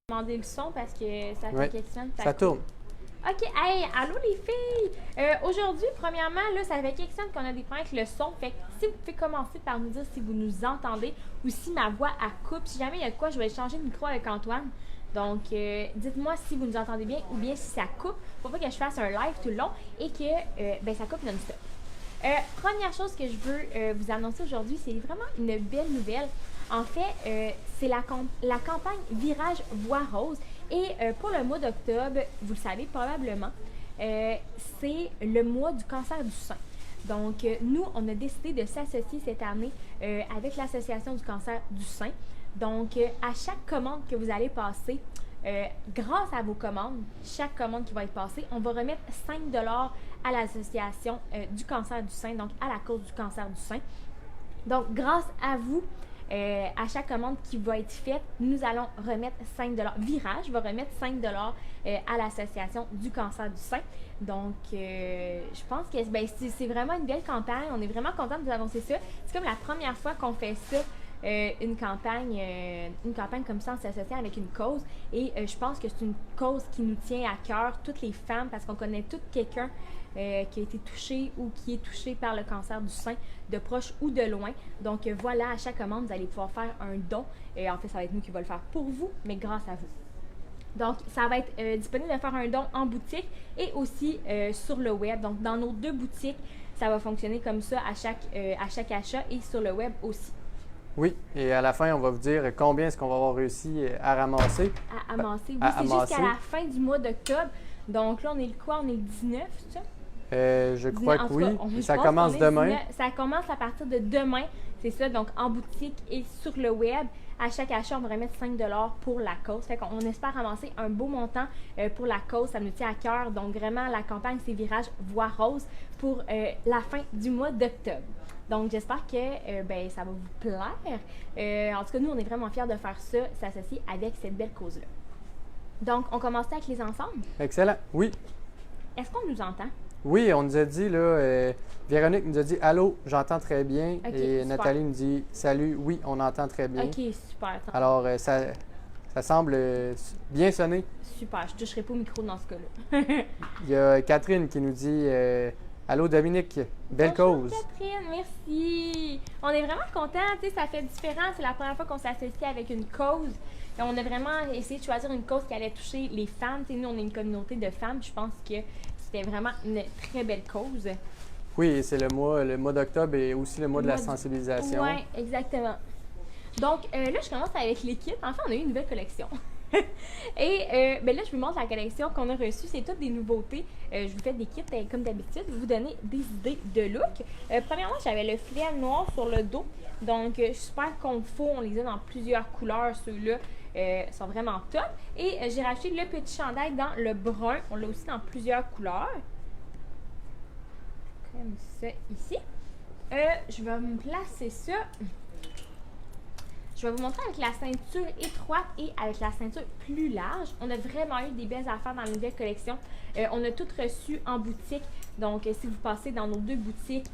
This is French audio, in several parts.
Demander le son parce que ça fait Ouais, quelques semaines que ça tourne. OK, hey, allô les filles! Aujourd'hui, premièrement, là, ça fait quelques semaines qu'on a des problèmes avec le son. Fait que si vous pouvez commencer par nous dire si vous nous entendez ou si ma voix elle coupe. Si jamais il y a de quoi, je vais changer de micro avec Antoine. Donc, dites-moi si vous nous entendez bien ou bien si ça coupe. Faut pas que je fasse un live tout le long et que ça coupe non-stop. Première chose que je veux vous annoncer aujourd'hui, c'est vraiment une belle nouvelle. En fait, c'est la campagne Virage Voix Rose. Et pour le mois d'octobre, vous le savez probablement, c'est le mois du cancer du sein. Donc, nous, on a décidé de s'associer cette année avec l'Association du cancer du sein. Donc, à chaque commande que vous allez passer, grâce à vos commandes, chaque commande qui va être passée, on va remettre 5 à l'association du cancer du sein, donc à la cause du cancer du sein. Donc, grâce à vous, à chaque commande qui va être faite, nous allons remettre 5 Virage va remettre 5 à l'association du cancer du sein. Donc, je pense que c'est vraiment une belle campagne. On est vraiment content de vous annoncer ça. C'est comme la première fois qu'on fait ça. Une campagne comme ça en s'associant avec une cause et je pense que c'est une cause qui nous tient à cœur, toutes les femmes, parce qu'on connaît toutes quelqu'un qui a été touché ou qui est touché par le cancer du sein, de proche ou de loin. Donc voilà, à chaque commande, vous allez pouvoir faire un don. En fait, ça va être nous qui va le faire pour vous, mais grâce à vous. Donc, ça va être disponible de faire un don en boutique et aussi sur le web. Donc, dans nos deux boutiques, ça va fonctionner comme ça à chaque achat et sur le web aussi. Oui, et à la fin, on va vous dire combien est-ce qu'on va avoir réussi à ramasser. À amasser. Oui, À c'est amasser. jusqu'à la fin du mois d'octobre. Donc là, on est le quoi? On est le 19, c'est ça? Je crois que oui. Je Ça pense commence qu'on est demain. 19. Ça commence à partir de demain. C'est ça, donc en boutique et sur le web. À chaque achat, on va remettre 5 pour la cause. Fait qu'on espère ramasser un beau montant pour la cause. Ça nous tient à cœur. Donc vraiment, la campagne, c'est Virage Voix Rose pour la fin du mois d'octobre. Donc, j'espère que ça va vous plaire. En tout cas, nous, on est vraiment fiers de faire ça, s'associer avec cette belle cause-là. Donc, on commence avec les ensembles. Excellent. Oui. Est-ce qu'on nous entend? Oui, on nous a dit, là, Véronique nous a dit allô, j'entends très bien. Ok, et super. Nathalie nous dit salut, oui, on entend très bien. OK, super. Alors, ça semble bien sonner. Super, je ne toucherai pas au micro dans ce cas-là. Il y a Catherine qui nous dit allô, Dominique, belle Bonjour, cause. Catherine, merci. On est vraiment contents, tu sais, ça fait différent. C'est la première fois qu'on s'associe avec une cause. Et on a vraiment essayé de choisir une cause qui allait toucher les femmes. Tu sais, nous, on est une communauté de femmes. Je pense que c'était vraiment une très belle cause. Oui, c'est le mois d'octobre et aussi le mois de la sensibilisation. Oui, exactement. Donc, là, je commence avec les kits. Enfin, on a eu une nouvelle collection. Et là, je vous montre la collection qu'on a reçue. C'est toutes des nouveautés. Je vous fais des kits comme d'habitude. Vous donner des idées de look. Premièrement, j'avais le flair noir sur le dos. Donc, super confort. On les a dans plusieurs couleurs. Ceux-là sont vraiment top. Et j'ai racheté le petit chandail dans le brun. On l'a aussi dans plusieurs couleurs. Comme ça, ici. Je vais me placer ça. Je vais vous montrer avec la ceinture étroite et avec la ceinture plus large. On a vraiment eu des belles affaires dans la nouvelle collection. On a tout reçu en boutique. Donc, si vous passez dans nos deux boutiques,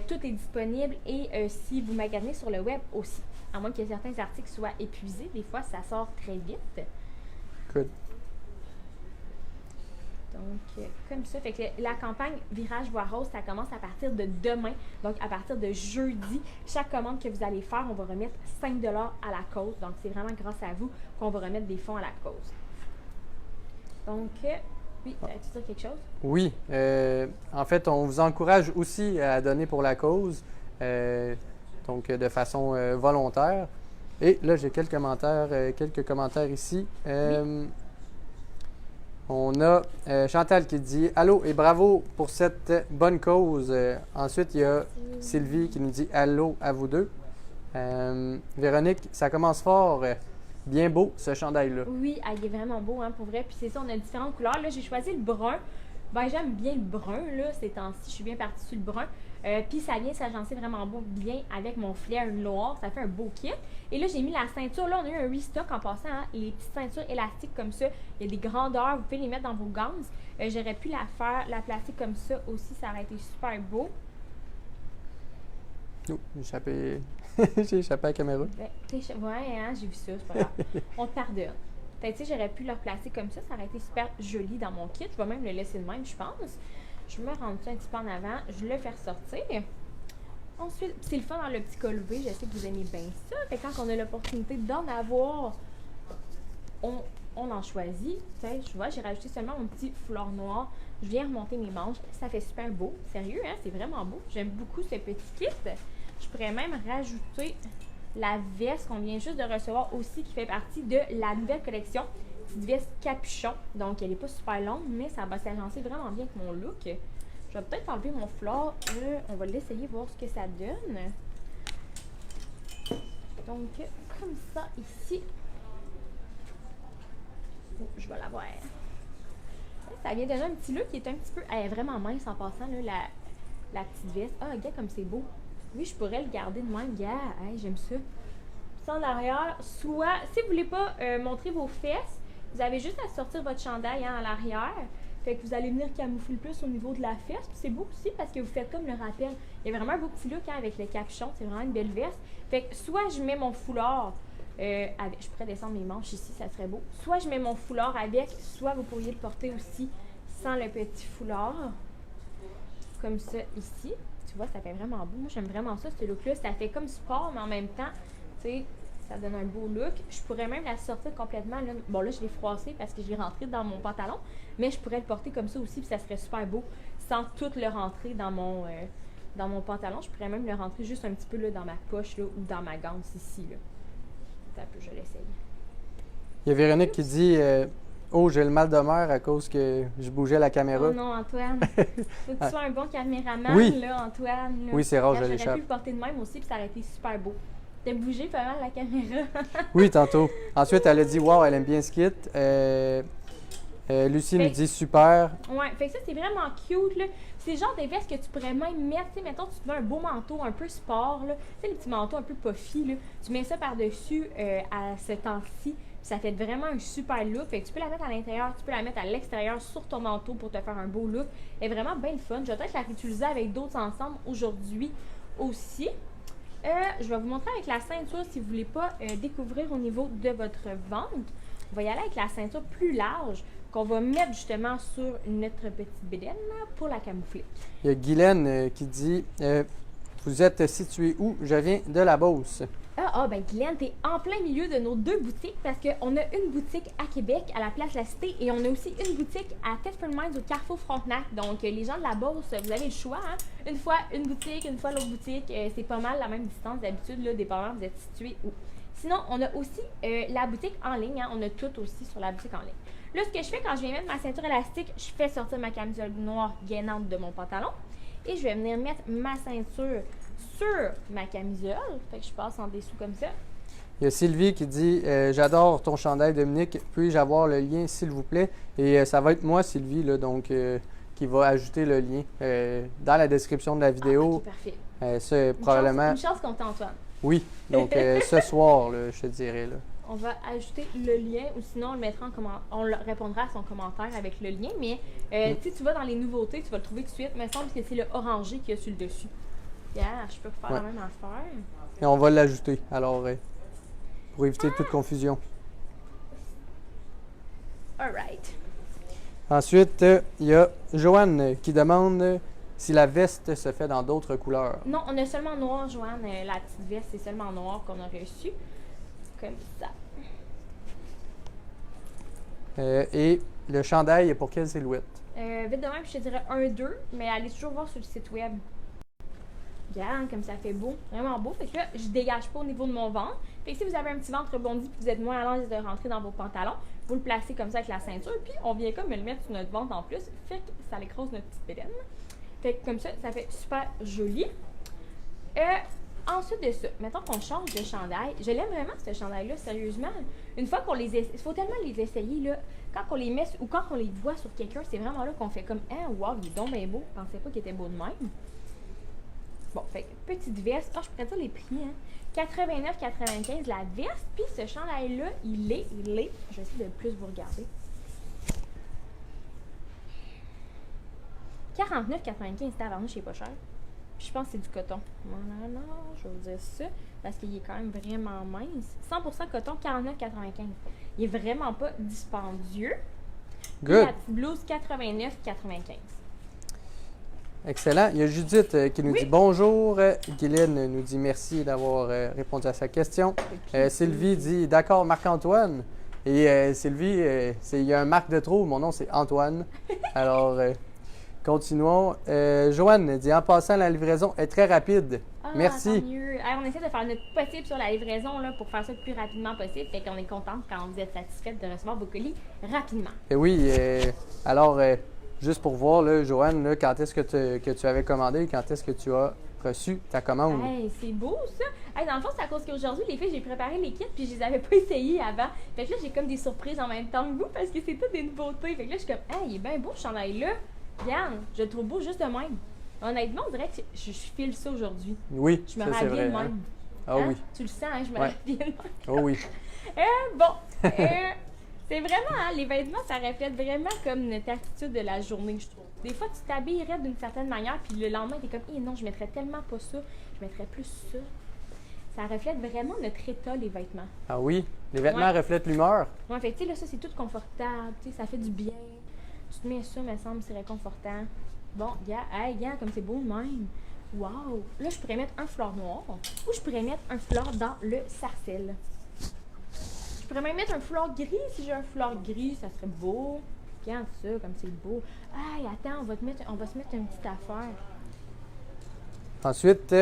tout est disponible. Et si vous magasinez sur le web aussi. À moins que certains articles soient épuisés. Des fois, ça sort très vite. Good. Donc, comme ça, fait que la campagne Virage Voix Rose, ça commence à partir de demain. Donc, à partir de jeudi, chaque commande que vous allez faire, on va remettre 5 à la cause. Donc, c'est vraiment grâce à vous qu'on va remettre des fonds à la cause. Donc, oui, tu dis quelque chose? Oui. En fait, on vous encourage aussi à donner pour la cause, donc de façon volontaire. Et là, j'ai quelques commentaires ici. Oui. On a Chantal qui dit allô et bravo pour cette bonne cause. Ensuite, il y a Sylvie qui nous dit allô à vous deux. Véronique, ça commence fort. Bien beau ce chandail-là. Oui, il est vraiment beau, hein, pour vrai. Puis c'est ça, on a différentes couleurs. Là, j'ai choisi le brun. Ben, j'aime bien le brun, là, ces temps-ci. Je suis bien partie sur le brun. Puis ça vient s'agencer vraiment bien avec mon flair noir. Ça fait un beau kit. Et là, j'ai mis la ceinture. Là, on a eu un restock en passant. Hein, les petites ceintures élastiques comme ça. Il y a des grandeurs. Vous pouvez les mettre dans vos gants. J'aurais pu la placer comme ça aussi. Ça aurait été super beau. Oh, j'ai échappé à la caméra. Ouais, hein, j'ai vu ça. C'est pas grave. On te pardonne. Fait que, tu sais, j'aurais pu le replacer comme ça aurait été super joli dans mon kit. Je vais même le laisser de même, je pense. Je me rends ça un petit peu en avant, je le fais ressortir. Ensuite, c'est le fun dans le petit collevé, je sais que vous aimez bien ça. Fait que quand on a l'opportunité d'en avoir, on en choisit. Tu sais, je vois, j'ai rajouté seulement mon petit foulard noir. Je viens remonter mes manches. Ça fait super beau. Sérieux, hein? C'est vraiment beau. J'aime beaucoup ce petit kit. Je pourrais même rajouter la veste qu'on vient juste de recevoir aussi, qui fait partie de la nouvelle collection. Petite veste capuchon. Donc, elle n'est pas super longue, mais ça va s'agencer vraiment bien avec mon look. Je vais peut-être enlever mon foulard. On va l'essayer, voir ce que ça donne. Donc, comme ça, ici. Oh, je vais l'avoir. Ça vient donner un petit look qui est un petit peu... Elle est vraiment mince en passant, là, la petite veste. Ah, regarde comme c'est beau. Oui, je pourrais le garder de même. Regarde, hey, j'aime ça. Ça en arrière. Soit, si vous voulez pas montrer vos fesses, vous avez juste à sortir votre chandail à l'arrière. Fait que vous allez venir camoufler le plus au niveau de la fesse. C'est beau aussi parce que vous faites comme le rappel. Il y a vraiment un beau petit look avec le capuchon. C'est vraiment une belle veste. Fait que soit je mets mon foulard... je pourrais descendre mes manches ici, ça serait beau. Soit je mets mon foulard avec, soit vous pourriez le porter aussi sans le petit foulard. Comme ça, ici. Tu vois, ça fait vraiment beau. Moi, j'aime vraiment ça, ce look-là. Ça fait comme sport, mais en même temps, tu sais, ça donne un beau look. Je pourrais même la sortir complètement. Là. Bon, là, je l'ai froissé parce que je l'ai rentré dans mon pantalon. Mais je pourrais le porter comme ça aussi, puis ça serait super beau, sans tout le rentrer dans mon pantalon. Je pourrais même le rentrer juste un petit peu là, dans ma poche là, ou dans ma ganse ici. Là. Je l'essaye. Il y a Véronique qui dit oh, j'ai le mal de mer à cause que je bougeais la caméra. Oh non, Antoine. Faut que tu sois un bon caméraman, oui. Là, Antoine. Là. Oui, c'est rare, je l'échappe. J'aurais pu le porter de même aussi, puis ça aurait été super beau. T'as bougé pas mal la caméra. Oui, tantôt. Ensuite, elle a dit wow, elle aime bien ce kit. Lucie me dit super. Ouais, fait que ça, c'est vraiment cute, là. C'est le genre des vestes que tu pourrais même mettre, tu sais, mettons, tu te mets un beau manteau un peu sport, là. Tu sais, les petits manteaux un peu puffy, là. Tu mets ça par-dessus à ce temps-ci, puis ça fait vraiment un super look. Fait que tu peux la mettre à l'intérieur, tu peux la mettre à l'extérieur sur ton manteau pour te faire un beau look. Elle est vraiment bien le fun. Je vais peut-être la réutiliser avec d'autres ensembles aujourd'hui aussi. Je vais vous montrer avec la ceinture si vous ne voulez pas découvrir au niveau de votre ventre. On va y aller avec la ceinture plus large qu'on va mettre justement sur notre petite bédaine pour la camoufler. Il y a Guylaine qui dit vous êtes situé où? Je viens de la Beauce. Ben Guylaine, t'es en plein milieu de nos deux boutiques parce qu'on a une boutique à Québec, à la Place La Cité, et on a aussi une boutique à Thetford Mines au Carrefour Frontenac. Donc, les gens de la Beauce, vous avez le choix. Hein? Une fois une boutique, une fois l'autre boutique. C'est pas mal la même distance d'habitude, là, dépendamment vous êtes situé où. Sinon, on a aussi la boutique en ligne. Hein? On a tout aussi sur la boutique en ligne. Là, ce que je fais quand je viens mettre ma ceinture élastique, je fais sortir ma camisole noire gainante de mon pantalon. Et je vais venir mettre ma ceinture sur ma camisole. Fait que je passe en dessous comme ça. Il y a Sylvie qui dit j'adore ton chandail, Dominique. Puis-je avoir le lien, s'il vous plaît? Et ça va être moi, Sylvie, là, donc, qui va ajouter le lien dans la description de la vidéo. Okay, parfait. C'est probablement. Une chance qu'on t'a, Antoine. Oui, donc ce soir, là, je te dirais. Là. On va ajouter le lien ou sinon on le mettra on le répondra à son commentaire avec le lien. Mais si tu vas dans les nouveautés, tu vas le trouver tout de suite. Il me semble que c'est le orangé qu'il y a sur le dessus. Yeah, je peux faire la même affaire. Et on va l'ajouter, alors, pour éviter toute confusion. All right. Ensuite, il y a Joanne qui demande si la veste se fait dans d'autres couleurs. Non, on a seulement noir, Joanne. La petite veste, c'est seulement noir qu'on a reçu. Comme ça. Et le chandail est pour quelle silhouette? Vite de même, je te dirais 1-2, mais allez toujours voir sur le site web. Regarde, comme ça fait beau. Vraiment beau. Fait que là, je dégage pas au niveau de mon ventre. Fait que si vous avez un petit ventre rebondi et vous êtes moins à l'aise de rentrer dans vos pantalons, vous le placez comme ça avec la ceinture. Puis on vient comme le mettre sur notre ventre en plus. Fait que ça l'écrase notre petite bédaine. Fait que comme ça fait super joli. Ensuite de ça, mettons qu'on change de chandail. Je l'aime vraiment, ce chandail-là, sérieusement. Une fois qu'on les essaye, il faut tellement les essayer, là. Quand on les met ou quand on les voit sur quelqu'un, c'est vraiment là qu'on fait comme « Ah, wow, il est donc bien beau. » Je pensais pas qu'il était beau de même. Bon, fait que petite veste. Je pourrais dire les prix, hein. 89,95 la veste. Puis ce chandail-là, il est. Je vais essayer de plus vous regarder. 49,95, c'est avant, c'est pas cher. Puis je pense que c'est du coton. Non, je vais vous dire ça. Parce qu'il est quand même vraiment mince. 100% coton, 49,95. Il est vraiment pas dispendieux. Puis Good. la petite blouse, 89,95. Excellent. Il y a Judith qui nous Oui. dit bonjour. Guylaine nous dit merci d'avoir répondu à sa question. Sylvie dit d'accord, Marc-Antoine. Et Sylvie, il y a un Marc de trop. Mon nom, c'est Antoine. Alors, continuons. Joanne dit en passant, la livraison est très rapide. Ah, Merci. tant mieux. Hey, on essaie de faire notre possible sur la livraison là, pour faire ça le plus rapidement possible. Fait qu'on est contente quand vous êtes satisfaite de recevoir vos colis rapidement. Et oui, alors, juste pour voir, là, Joanne, là, quand est-ce que tu avais commandé, quand est-ce que tu as reçu ta commande? Hey, c'est beau ça! Hey, dans le fond, c'est à cause qu'aujourd'hui, les filles, j'ai préparé les kits puis je les avais pas essayés avant. Fait que là, j'ai comme des surprises en même temps que vous parce que c'est toutes des nouveautés. Fait que là, je suis comme, hey, il est bien beau ce chandail-là. Regarde, je le trouve beau juste de même. Honnêtement, on dirait que je file ça aujourd'hui. Oui, Je me ça, c'est rhabille vrai. de Hein? même. Ah Hein? oui, Tu le sens, hein? Je me Ouais. rhabille de même. oh oui. C'est vraiment, hein, les vêtements, ça reflète vraiment comme notre attitude de la journée, je trouve. Des fois, tu t'habillerais d'une certaine manière, puis le lendemain, t'es comme, eh non, je mettrais tellement pas ça, je mettrais plus ça. Ça reflète vraiment notre état, les vêtements. Ah oui, les vêtements Ouais. reflètent l'humeur. Ouais, fait que, tu sais, là, ça, c'est tout confortable, tu sais, ça fait du bien. Tu te mets ça, me semble, c'est réconfortant. Bon, gars, comme c'est beau de même. Wow! Là, je pourrais mettre un fleur noir, ou je pourrais mettre un fleur dans le sarcelle. Je pourrais même mettre un fleur gris. Si j'ai un fleur gris, ça serait beau. Regarde ça, comme c'est beau. Aïe, attends, on va se mettre une petite affaire. Ensuite,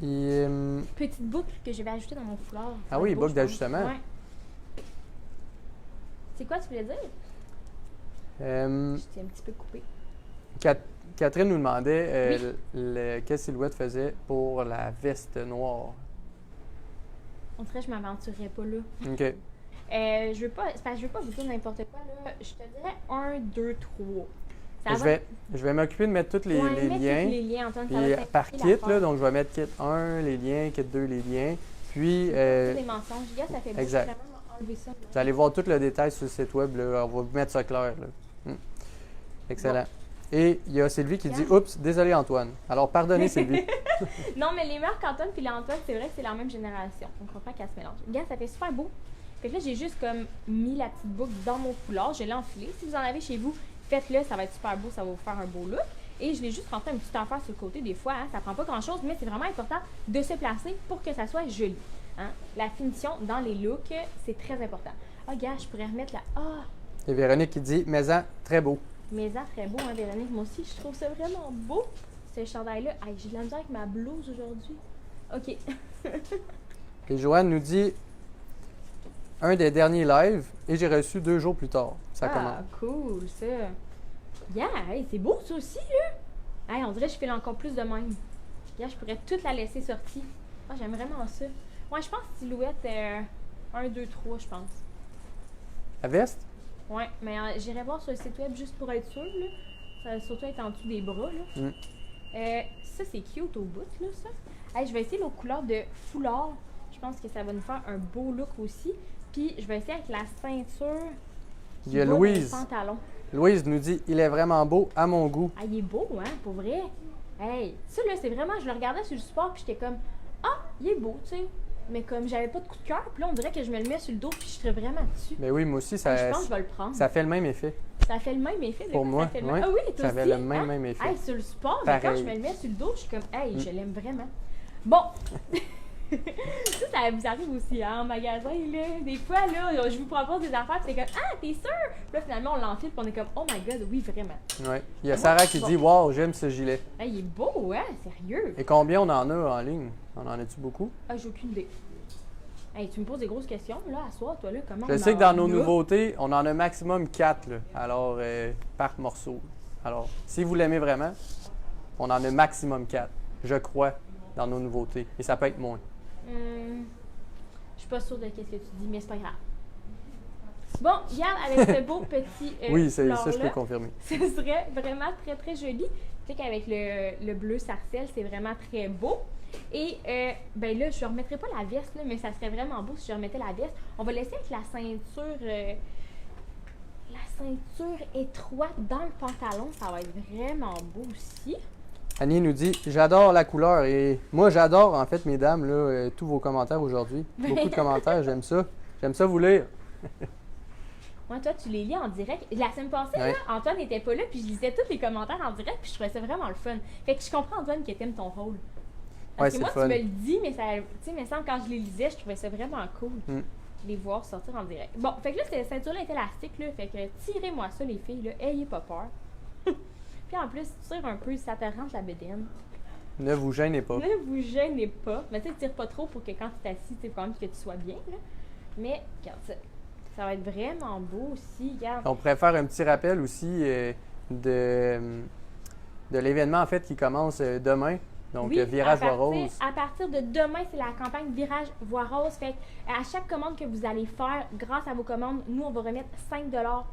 il, Petite boucle que je vais ajouter dans mon foulard. Ça Ah va oui, être beau, boucle je pense. d'ajustement. Ouais. C'est quoi tu voulais dire? euh, Je t'ai un petit peu coupé. Catherine nous demandait quelle silhouette faisait pour la veste noire. On dirait que je m'aventurerais pas là. OK. Je veux pas, c'est parce que je veux pas vous dire n'importe quoi là. Je te dirais 1, 2, 3. Ça Je vais m'occuper de mettre tous les Ouais, mets tous liens. les liens, Antoine, ça Puis va par simplifier kit, là, l'affaire. donc je vais mettre kit 1, les liens, kit 2, les liens. Puis, C'est des mensonges. Regarde, ça fait beau. exact. Je vais vraiment enlever ça. vous allez voir tout le détail sur le site web. Là. On va vous mettre ça clair. Là. Excellent. Et il y a Sylvie qui dit « Oups, désolé Antoine ». Alors, pardonnez Sylvie. Non, mais les marques Antoine puis les Antoine, c'est vrai que c'est la même génération. On comprend qu'elles se mélangent. Regarde, ça fait super beau. Fait que là, j'ai juste comme mis la petite boucle dans mon foulard. Je l'ai enfilé. Si vous en avez chez vous, faites-le. Ça va être super beau. Ça va vous faire un beau look. Et je l'ai juste rentré une petite affaire sur le côté. Des fois, hein, ça prend pas grand-chose, mais c'est vraiment important de se placer pour que ça soit joli. Hein. La finition dans les looks, c'est très important. Ah, regarde, je pourrais remettre la... Ah! Et Véronique qui dit « Maison, très beau Mais ça très beau, hein, Véronique. Moi aussi, je trouve ça vraiment beau, ce chandail-là. Hey, j'ai de la misère avec ma blouse aujourd'hui. OK. ». Et Joanne nous dit « Un des derniers lives et j'ai reçu 2 jours plus tard. » Ça commence. Cool, ça. Yeah, hey, c'est beau, ça aussi, là. Hey, on dirait que je file encore plus de même. Yeah, je pourrais toute la laisser sortie. Ah, j'aime vraiment ça. Ouais, je pense silhouette 1, 2, 3, je pense. La veste? Ouais, mais j'irai voir sur le site web juste pour être sûre, là. Ça va surtout être en dessous des bras, là. Mm. Ça, c'est cute au bout, là, ça. Hey, je vais essayer l'autre couleur de foulard. Je pense que ça va nous faire un beau look aussi. Puis, je vais essayer avec la ceinture. Il y a qui va dans les Louise. pantalons. Louise nous dit « Il est vraiment beau à mon goût. Ah, il est beau, hein, pour vrai. Hey, ça, là, c'est vraiment... Je le regardais sur le support, puis j'étais comme... Ah, il est beau, tu sais. Mais comme j'avais pas de coup de cœur, puis là, on dirait que je me le mets sur le dos, puis je serais vraiment dessus. » Mais oui, moi aussi, Hey, ça, je pense que je vais le prendre. ça fait le même effet. Ça fait le même effet. de Pour quoi moi, ça fait le ouais. même... Ah oui, toi Ça fait aussi, le même, hein? même effet. Hey, sur le sport, mais quand Pareil. je me le mets sur le dos, je suis comme, hey, je l'aime vraiment. Bon. Ça vous arrive aussi, hein, en magasin, là. Des fois, là, je vous propose des affaires, puis c'est comme, ah, t'es sûr? Puis là, finalement, on l'enfile, puis on est comme, oh my god, oui, vraiment. Ouais. Il y a Sarah qui Bon. dit « Wow, j'aime ce gilet. Hey, il est beau, hein, sérieux. » Et combien on en a en ligne? On en a-tu beaucoup? Ah, j'ai aucune idée. Hey, tu me poses des grosses questions, là, à soir, toi, là, comment Je on sais que en dans nos a? nouveautés, on en a maximum 4, là. Alors, par morceau. Alors, si vous l'aimez vraiment, on en a maximum 4, je crois, dans nos nouveautés. Et ça peut être moins. Je suis pas sûre de ce que tu dis, mais c'est pas grave. Bon, regarde, avec ce beau petit Oui, ça, je foulard-là, peux confirmer. ce serait vraiment très, très joli. Tu sais qu'avec le bleu sarcelle, c'est vraiment très beau. Et, ben là, je ne remettrai pas la veste, là, mais ça serait vraiment beau si je remettais la veste. On va laisser avec la ceinture étroite dans le pantalon. Ça va être vraiment beau aussi. Annie nous dit « J'adore la couleur » et moi j'adore en fait mesdames là, tous vos commentaires aujourd'hui. Beaucoup de commentaires, j'aime ça. J'aime ça vous lire. Ouais, toi, tu les lis en direct. La semaine passée, Ouais. là, Antoine n'était pas là, puis je lisais tous les commentaires en direct, puis je trouvais ça vraiment le fun. Fait que je comprends, Antoine, que t'aimes ton rôle. Parce que Ouais, moi, c'est tu le me fun. le dis, mais ça, tu sais, mais ça, quand je les lisais, je trouvais ça vraiment cool. Mm. Les voir sortir en direct. Bon, fait que là, cette ceinture-là est élastique, là. Fait que tirez-moi ça, les filles, là. Ayez pas peur. Puis en plus, tire un peu, ça te rentre la bedaine. Ne vous gênez pas. Ne vous gênez pas. Mais tu sais, tire pas trop pour que quand tu t'assis, tu sais, quand même que tu sois bien, là. Mais, regarde ça. Ça va être vraiment beau aussi, regarde. On pourrait faire un petit rappel aussi de l'événement en fait qui commence demain. Donc Oui, Virage Voix Rose. à partir de demain, c'est la campagne Virage Voix Rose. Fait à chaque commande que vous allez faire, grâce à vos commandes, nous, on va remettre 5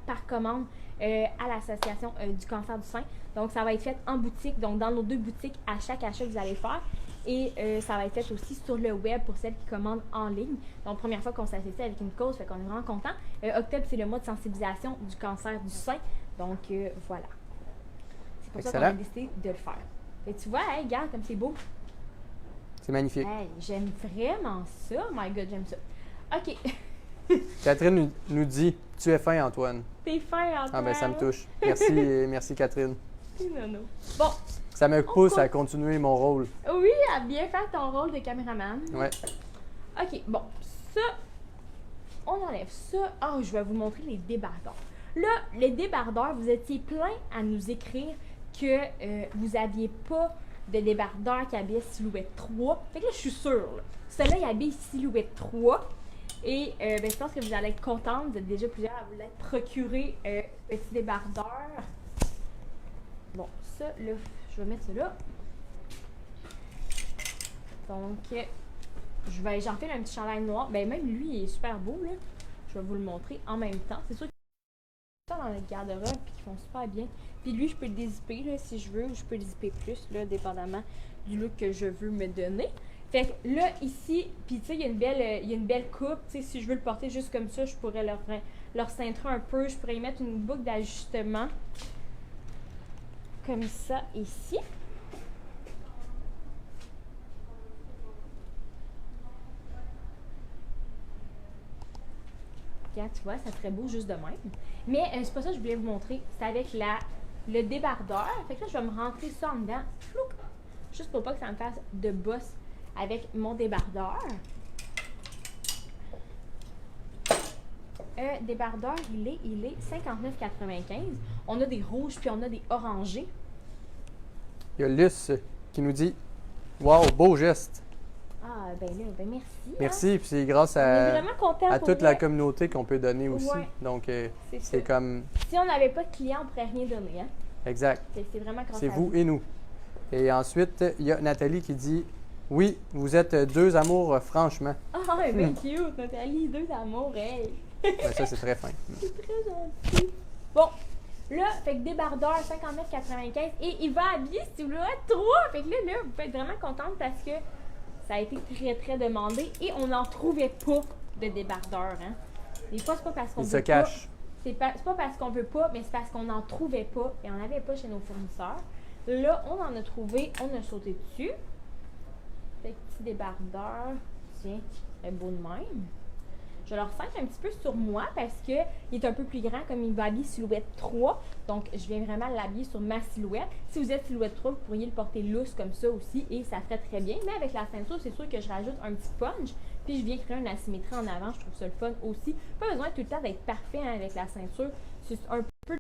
par commande à l'Association du cancer du sein. Donc, ça va être fait en boutique, donc dans nos 2 boutiques à chaque achat que vous allez faire. Et ça va être fait aussi sur le web pour celles qui commandent en ligne. Donc, première fois qu'on s'associe avec une cause, fait qu'on est vraiment content. Octobre, c'est le mois de sensibilisation du cancer du sein. Donc, voilà. C'est pour ça qu'on a Excellent. décidé de le faire. Et tu vois, hey, regarde comme c'est beau. C'est magnifique. Hey, j'aime vraiment ça. My God, j'aime ça. OK. Catherine nous dit « Tu es fin, Antoine. T'es fin, » Antoine. Ah ben ça me touche. Merci, merci Catherine. Non. Bon, Ça me pousse à continuer mon rôle. oui, à bien faire ton rôle de caméraman. Ouais. OK, bon, ça, on enlève ça. Ah, je vais vous montrer les débardeurs. Là, les débardeurs, vous étiez plein à nous écrire que vous n'aviez pas de débardeur qui habillait Silhouette 3. Fait que là, je suis sûre. Celui-là, il habille Silhouette 3. Et ben, je pense que vous allez être contente. Vous êtes déjà plusieurs à vous l'être procuré petit débardeur. Bon, ça, là, je vais mettre ça là. Donc, j'enfile un petit chandail noir. Ben, même lui, il est super beau, là. Je vais vous le montrer en même temps. C'est sûr qu'ils sont dans notre garde-robe et qu'ils font super bien. Puis lui, je peux le dézipper, là, si je veux. Ou je peux le zipper plus, là, dépendamment du look que je veux me donner. Fait que là, ici, puis tu sais, il y a une belle coupe. Tu sais, si je veux le porter juste comme ça, je pourrais leur cintrer un peu. Je pourrais y mettre une boucle d'ajustement. Comme ça, ici. Regarde, tu vois, ça serait beau juste de même. Mais c'est pas ça que je voulais vous montrer. C'est avec le débardeur. Fait que là, je vais me rentrer ça en dedans. Flouc! Juste pour pas que ça me fasse de bosse avec mon débardeur. Débardeur, il est 59,95. On a des rouges puis on a des orangés. Il y a Luce qui nous dit « Wow, beau geste. Ah, ben là, ben merci. » Merci, puis c'est grâce On est à vraiment contents pour toute la vrai. communauté qu'on peut donner aussi. Ouais. Donc, C'est c'est ça. comme... Si on n'avait pas de clients, on ne pourrait rien donner. Hein? Exact. C'est vraiment grâce C'est à vous et nous. Et ensuite, il y a Nathalie qui dit « Oui, vous êtes 2 amours, franchement. Ah, ben cute, Nathalie, 2 amours, hey! » Ben, ça, c'est très fin. C'est très gentil. Bon, là, fait que débardeur, 59,95 et il va habiller si vous voulez 3. Fait que là, vous pouvez être vraiment contente parce que ça a été très, très demandé et on n'en trouvait pas de débardeur. Hein. Des fois, c'est pas parce qu'on Il veut se pas. cache. C'est pas parce qu'on veut pas, mais c'est parce qu'on n'en trouvait pas et on n'avait pas chez nos fournisseurs. Là, on en a trouvé, on a sauté dessus. Fait que petit débardeur, tiens, est beau de même. Je le ressens un petit peu sur moi parce qu'il est un peu plus grand comme il va habiller silhouette 3. Donc, je viens vraiment l'habiller sur ma silhouette. Si vous êtes silhouette 3, vous pourriez le porter loose comme ça aussi et ça ferait très bien. Mais avec la ceinture, c'est sûr que je rajoute un petit punch. Puis, je viens créer une asymétrie en avant. Je trouve ça le fun aussi. Pas besoin tout le temps d'être parfait hein, avec la ceinture. C'est un peu